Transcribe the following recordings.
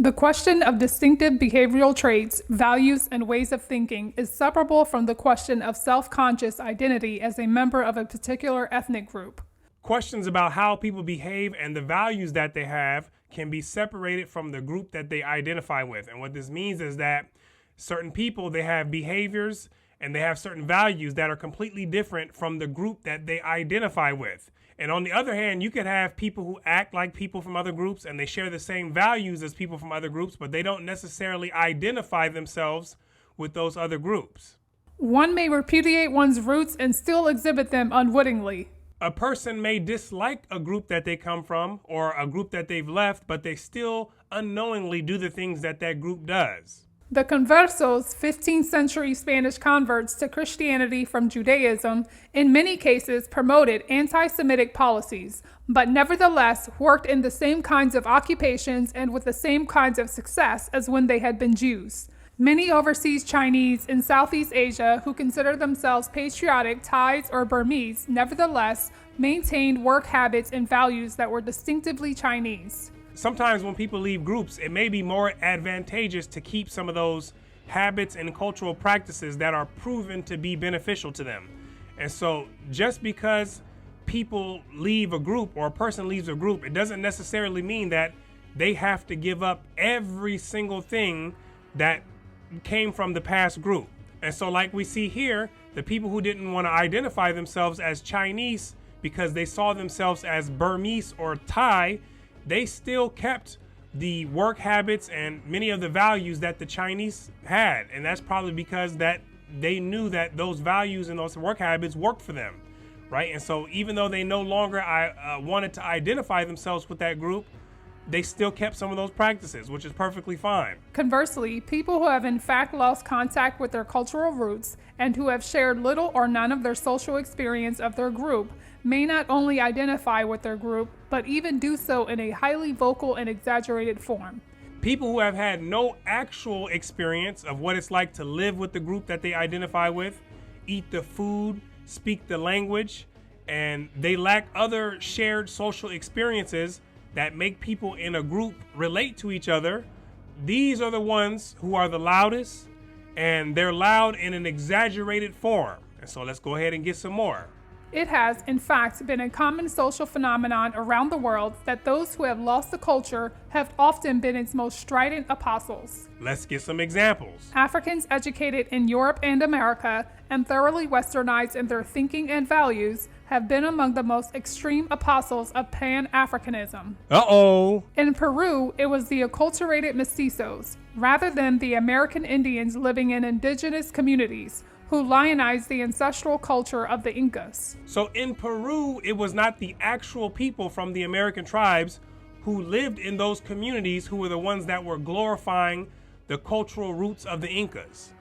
The question of distinctive behavioral traits, values, and ways of thinking is separable from the question of self-conscious identity as a member of a particular ethnic group. Questions about how people behave and the values that they have can be separated from the group that they identify with. And what this means is that certain people, they have behaviors and they have certain values that are completely different from the group that they identify with. And on the other hand, you could have people who act like people from other groups and they share the same values as people from other groups, but they don't necessarily identify themselves with those other groups. One may repudiate one's roots and still exhibit them unwittingly. A person may dislike a group that they come from or a group that they've left, but they still unknowingly do the things that that group does. The conversos, 15th century Spanish converts to Christianity from Judaism, in many cases promoted anti-Semitic policies, but nevertheless worked in the same kinds of occupations and with the same kinds of success as when they had been Jews. Many overseas Chinese in Southeast Asia who consider themselves patriotic Thais or Burmese nevertheless maintained work habits and values that were distinctively Chinese. Sometimes when people leave groups, it may be more advantageous to keep some of those habits and cultural practices that are proven to be beneficial to them. And so just because people leave a group or a person leaves a group, it doesn't necessarily mean that they have to give up every single thing that came from the past group. And so like we see here, the people who didn't want to identify themselves as Chinese because they saw themselves as Burmese or Thai, they still kept the work habits and many of the values that the Chinese had. And that's probably because that they knew that those values and those work habits worked for them, right? And so even though they no longer wanted to identify themselves with that group, they still kept some of those practices, which is perfectly fine. Conversely, people who have in fact lost contact with their cultural roots and who have shared little or none of their social experience of their group may not only identify with their group, but even do so in a highly vocal and exaggerated form. People who have had no actual experience of what it's like to live with the group that they identify with, eat the food, speak the language, and they lack other shared social experiences that make people in a group relate to each other, these are the ones who are the loudest, and they're loud in an exaggerated form. And so let's go ahead and get some more. It has, in fact, been a common social phenomenon around the world that those who have lost the culture have often been its most strident apostles. Let's get some examples. Africans educated in Europe and America and thoroughly westernized in their thinking and values have been among the most extreme apostles of Pan-Africanism. Uh-oh. In Peru, it was the acculturated mestizos, rather than the American Indians living in indigenous communities, who lionized the ancestral culture of the Incas. So in Peru, it was not the actual people from the American tribes who lived in those communities who were the ones that were glorifying the cultural roots of the Incas,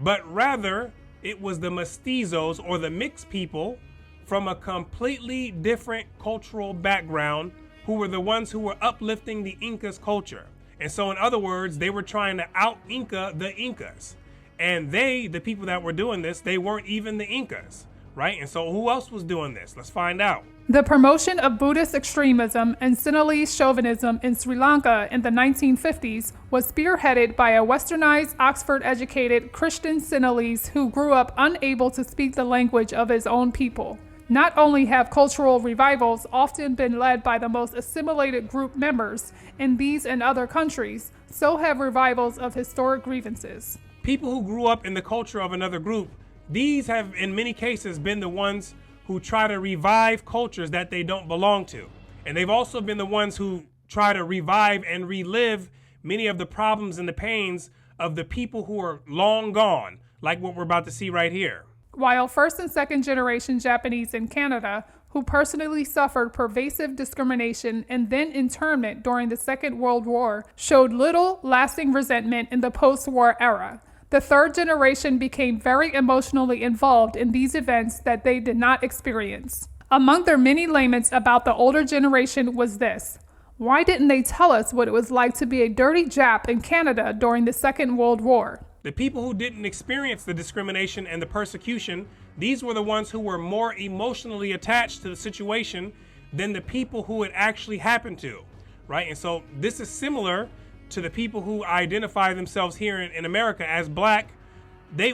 but rather it was the mestizos or the mixed people from a completely different cultural background who were the ones who were uplifting the Incas culture. And so in other words, they were trying to out-Inca the Incas. And the people that were doing this, they weren't even the Incas, right? And so who else was doing this? Let's find out. The promotion of Buddhist extremism and Sinhalese chauvinism in Sri Lanka in the 1950s was spearheaded by a westernized, Oxford-educated Christian Sinhalese who grew up unable to speak the language of his own people. Not only have cultural revivals often been led by the most assimilated group members in these and other countries, so have revivals of historic grievances. People who grew up in the culture of another group, these have in many cases been the ones who try to revive cultures that they don't belong to. And they've also been the ones who try to revive and relive many of the problems and the pains of the people who are long gone, like what we're about to see right here. While first and second generation Japanese in Canada, who personally suffered pervasive discrimination and then internment during the Second World War, showed little lasting resentment in the post-war era. The third generation became very emotionally involved in these events that they did not experience. Among their many laments about the older generation was this: why didn't they tell us what it was like to be a dirty Jap in Canada during the Second World War? The people who didn't experience the discrimination and the persecution, these were the ones who were more emotionally attached to the situation than the people who it actually happened to, right? And so this is similar to the people who identify themselves here in America as black,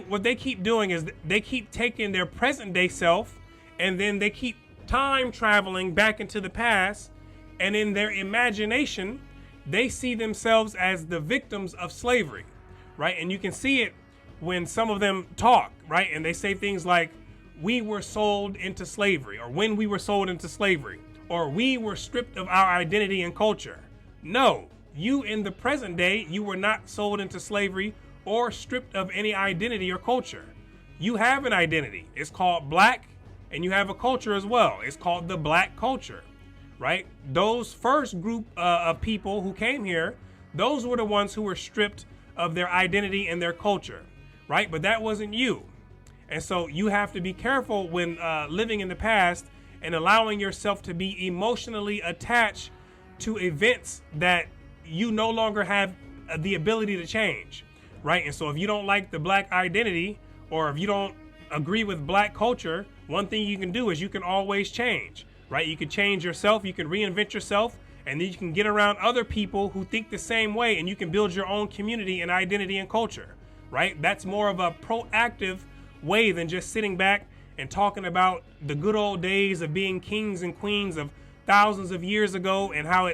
what they keep doing is they keep taking their present day self, and then they keep time traveling back into the past, and in their imagination they see themselves as the victims of slavery, right? And you can see it when some of them talk, right? And they say things like, we were sold into slavery, or when we were sold into slavery, or we were stripped of our identity and culture. No, you in the present day, you were not sold into slavery or stripped of any identity or culture. You have an identity. It's called black, and you have a culture as well. It's called the black culture, right? Those first group of people who came here, those were the ones who were stripped of their identity and their culture, right? But that wasn't you. And so you have to be careful when living in the past and allowing yourself to be emotionally attached to events that you no longer have the ability to change, right? And so if you don't like the black identity, or if you don't agree with black culture, one thing you can do is you can always change, right? You can change yourself, you can reinvent yourself, and then you can get around other people who think the same way, and you can build your own community and identity and culture, right? That's more of a proactive way than just sitting back and talking about the good old days of being kings and queens of thousands of years ago, and how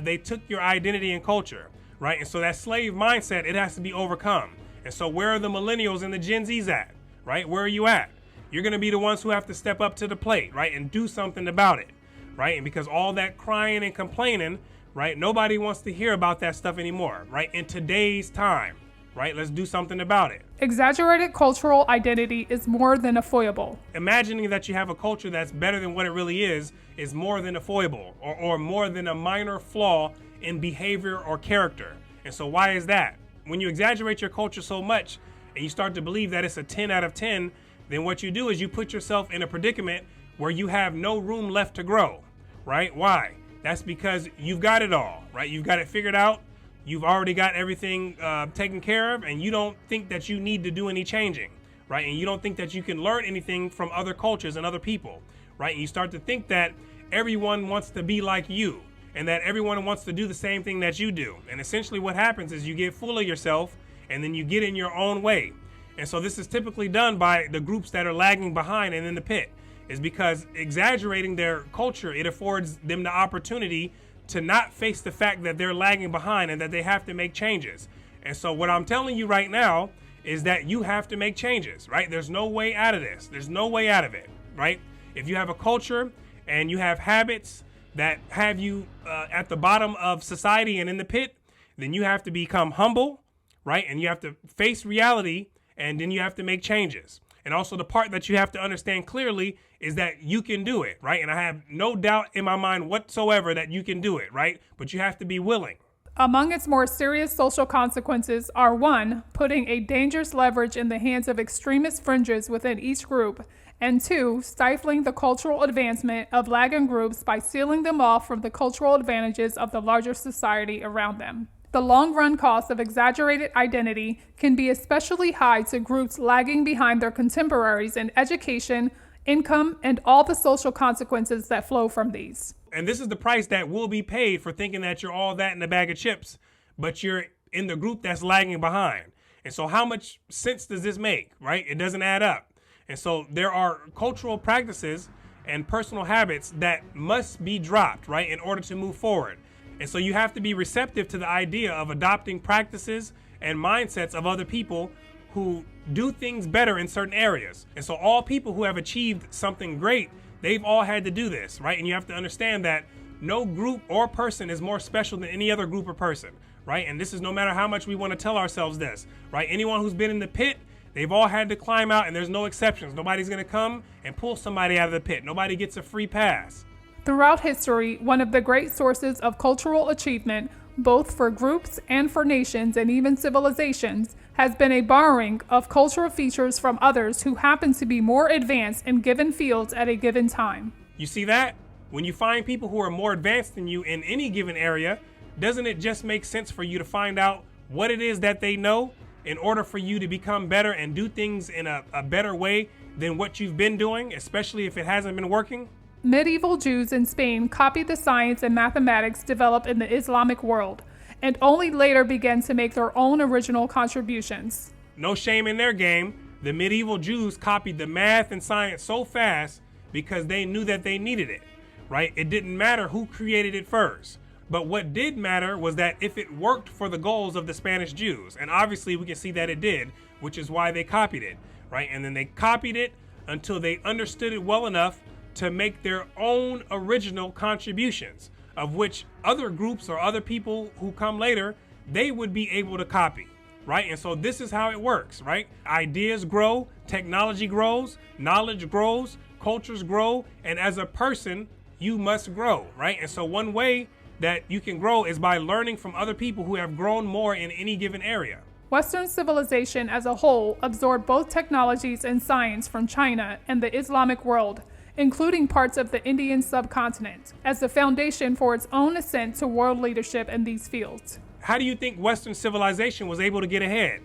they took your identity and culture, right? And so that slave mindset, it has to be overcome. And so where are the millennials and the Gen Zs at, right? Where are you at? You're going to be the ones who have to step up to the plate, right? And do something about it, right? And because all that crying and complaining, right? Nobody wants to hear about that stuff anymore, right? In today's time, right? Let's do something about it. Exaggerated cultural identity is more than a foible. Imagining that you have a culture that's better than what it really is more than a foible, or more than a minor flaw in behavior or character. And so why is that? When you exaggerate your culture so much and you start to believe that it's a 10 out of 10, then what you do is you put yourself in a predicament where you have no room left to grow, right? Why? That's because you've got it all, right? You've got it figured out. You've already got everything taken care of, and you don't think that you need to do any changing, right? And you don't think that you can learn anything from other cultures and other people, right? And you start to think that everyone wants to be like you, and that everyone wants to do the same thing that you do. And essentially what happens is you get full of yourself, and then you get in your own way. And so this is typically done by the groups that are lagging behind and in the pit, is because exaggerating their culture, it affords them the opportunity to not face the fact that they're lagging behind and that they have to make changes. And so what I'm telling you right now is that you have to make changes, right? There's no way out of this. There's no way out of it, right? If you have a culture and you have habits that have you at the bottom of society and in the pit, then you have to become humble, right? And you have to face reality, and then you have to make changes. And also the part that you have to understand clearly is that you can do it, right? And I have no doubt in my mind whatsoever that you can do it, right? But you have to be willing. Among its more serious social consequences are 1, putting a dangerous leverage in the hands of extremist fringes within each group, and 2, stifling the cultural advancement of lagging groups by sealing them off from the cultural advantages of the larger society around them. The long-run cost of exaggerated identity can be especially high to groups lagging behind their contemporaries in education, income, and all the social consequences that flow from these. And this is the price that will be paid for thinking that you're all that in a bag of chips, but you're in the group that's lagging behind. And so how much sense does this make, right? It doesn't add up. And so there are cultural practices and personal habits that must be dropped, right, in order to move forward. And so you have to be receptive to the idea of adopting practices and mindsets of other people who do things better in certain areas. And so all people who have achieved something great, they've all had to do this, right? And you have to understand that no group or person is more special than any other group or person, right? And this is no matter how much we want to tell ourselves this, right? Anyone who's been in the pit, they've all had to climb out, and there's no exceptions. Nobody's going to come and pull somebody out of the pit. Nobody gets a free pass. Throughout history, one of the great sources of cultural achievement, both for groups and for nations and even civilizations, has been a borrowing of cultural features from others who happen to be more advanced in given fields at a given time. You see that? When you find people who are more advanced than you in any given area, doesn't it just make sense for you to find out what it is that they know in order for you to become better and do things in a better way than what you've been doing, especially if it hasn't been working? Medieval Jews in Spain copied the science and mathematics developed in the Islamic world, and only later began to make their own original contributions. No shame in their game. The medieval Jews copied the math and science so fast because they knew that they needed it, right? It didn't matter who created it first. But what did matter was that if it worked for the goals of the Spanish Jews, and obviously we can see that it did, which is why they copied it, right? And then they copied it until they understood it well enough to make their own original contributions, of which other groups or other people who come later, they would be able to copy, right? And so this is how it works, right? Ideas grow, technology grows, knowledge grows, cultures grow, and as a person, you must grow, right? And so one way that you can grow is by learning from other people who have grown more in any given area. Western civilization as a whole absorbed both technologies and science from China and the Islamic world, including parts of the Indian subcontinent, as the foundation for its own ascent to world leadership in these fields. How do you think Western civilization was able to get ahead?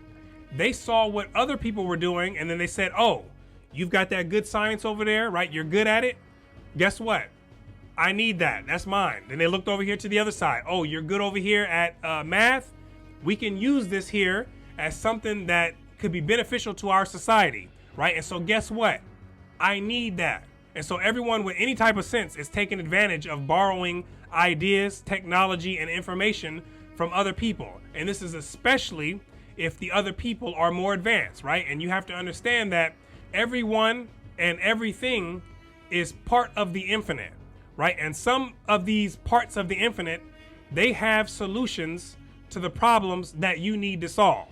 They saw what other people were doing, and then they said, oh, you've got that good science over there, right? You're good at it. Guess what? I need that. That's mine. Then they looked over here to the other side. Oh, you're good over here at math. We can use this here as something that could be beneficial to our society, right? And so guess what? I need that. And so everyone with any type of sense is taking advantage of borrowing ideas, technology, and information from other people. And this is especially if the other people are more advanced, right? And you have to understand that everyone and everything is part of the infinite, right? And some of these parts of the infinite, they have solutions to the problems that you need to solve,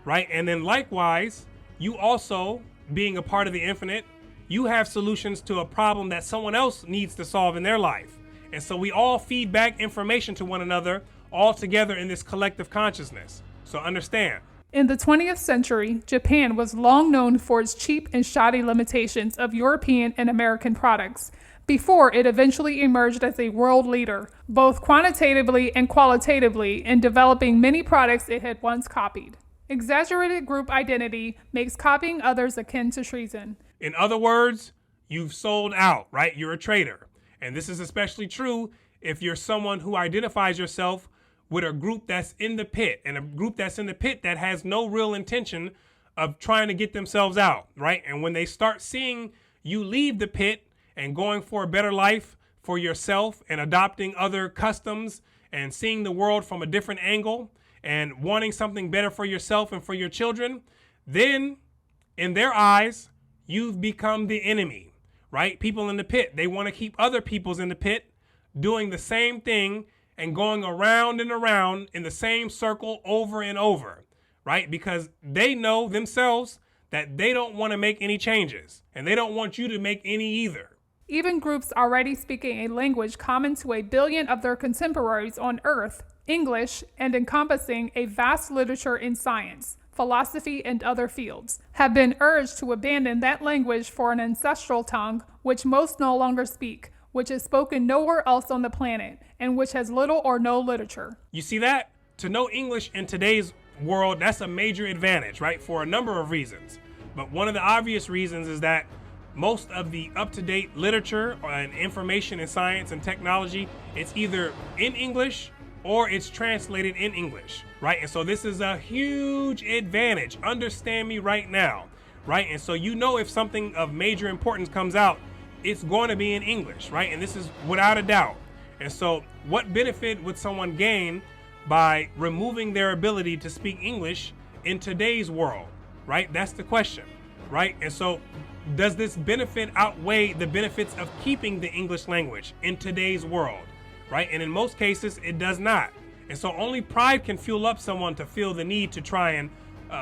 right? And then likewise, you also, being a part of the infinite, you have solutions to a problem that someone else needs to solve in their life. And so we all feed back information to one another all together in this collective consciousness. So understand. In the 20th century, Japan was long known for its cheap and shoddy limitations of European and American products, before it eventually emerged as a world leader, both quantitatively and qualitatively, in developing many products it had once copied. Exaggerated group identity makes copying others akin to treason. In other words, you've sold out, right? You're a traitor. And this is especially true if you're someone who identifies yourself with a group that's in the pit, and a group that's in the pit that has no real intention of trying to get themselves out, right? And when they start seeing you leave the pit and going for a better life for yourself and adopting other customs and seeing the world from a different angle and wanting something better for yourself and for your children, then in their eyes, you've become the enemy, right? People in the pit, they want to keep other peoples in the pit doing the same thing and going around and around in the same circle over and over, right? Because they know themselves that they don't want to make any changes, and they don't want you to make any either. Even groups already speaking a language common to 1 billion of their contemporaries on Earth, English, and encompassing a vast literature in science, philosophy, and other fields, have been urged to abandon that language for an ancestral tongue which most no longer speak, which is spoken nowhere else on the planet, and which has little or no literature. You see that? To know English in today's world, that's a major advantage, right? For a number of reasons. But one of the obvious reasons is that most of the up-to-date literature and information in science and technology, it's either in English or it's translated in English, right? And so this is a huge advantage. Understand me right now, right? And so you know if something of major importance comes out, it's going to be in English, right? And this is without a doubt. And so what benefit would someone gain by removing their ability to speak English in today's world, right? That's the question, right? And so does this benefit outweigh the benefits of keeping the English language in today's world, right? And in most cases, it does not. And so only pride can fuel up someone to feel the need to try and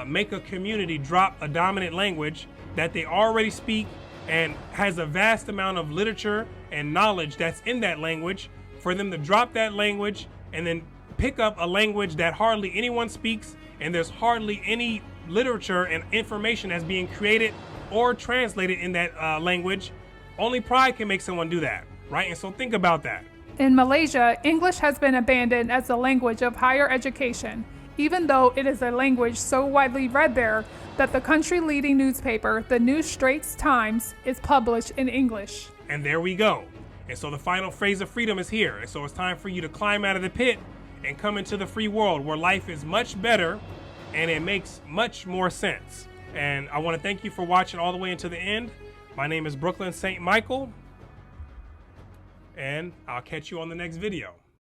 make a community drop a dominant language that they already speak and has a vast amount of literature and knowledge that's in that language, for them to drop that language and then pick up a language that hardly anyone speaks, and there's hardly any literature and information that's being created or translated in that language. Only pride can make someone do that, right? And so think about that. In Malaysia, English has been abandoned as the language of higher education, even though it is a language so widely read there that the country-leading newspaper, the New Straits Times, is published in English. And there we go. And so the final phrase of freedom is here. And so it's time for you to climb out of the pit and come into the free world where life is much better and it makes much more sense. And I want to thank you for watching all the way into the end. My name is Brooklyn St. Michael, and I'll catch you on the next video.